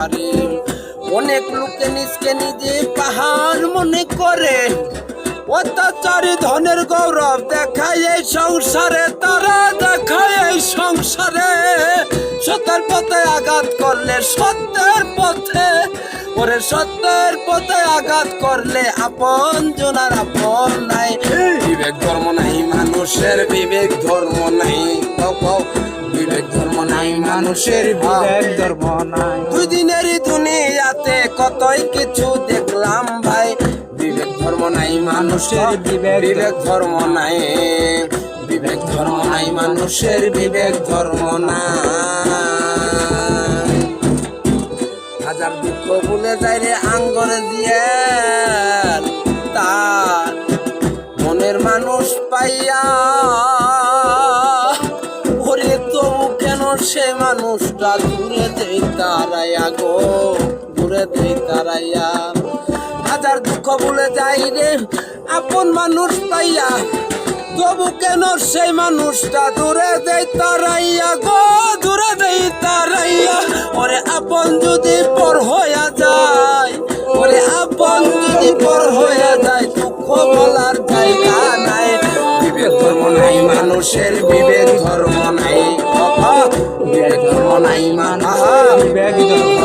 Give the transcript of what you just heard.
অনেক লোকে নিজকে নিজে পাহাড় মনে করে, অত্যাচারী ধনের গৌরব দেখায় এই সংসারে, তারা দেখায় এই সংসারে। সত্যের পথে আঘাত করলে সত্যের পথে, ওরে সত্যের পথে আঘাত করলে আপন জনার আপন নাই। বিবেক ধর্ম নাই মানুষের, বিবেক ধর্ম নাই, বিবেক ধর্ম নাই মানুষের, বিবেক ধর্ম নাই। দুই দিনেরই দুনিয়াতে কতই কিছু দেখলাম ভাই, বিবেক ধর্ম নাই মানুষের, বিবেক ধর্ম নাই, বিবেক ধর্ম নাই মানুষের, বিবেক ধর্ম নাই। হাজার দুঃখ ভুলে যায় রে আঙ্গরে দিয়ে, তার মনের মানুষ পাইয়া, ওরে তবু কেন সে মানুষটা দূরে দেই তারাইয়া গো, দূরে দেই তারাইয়া। হাজার দুঃখ ভুলে যাই রে আপন মানুষ পাইয়া, তবু কেন সেই মানুষটা দূরে দেই তারাইয়া গো, দূরে দেই তারাইয়া। ওরে আপন যদি পর হইয়া যায়, ওরে আপন যদি পর হইয়া যায়, দুঃখ বলার জায়গা নাই। বিবেক ধর্ম নাই মানুষের, বিবেক ধর্ম নাই, বিবেক ধর্ম নাই মানুষের, বিবেক ধর্ম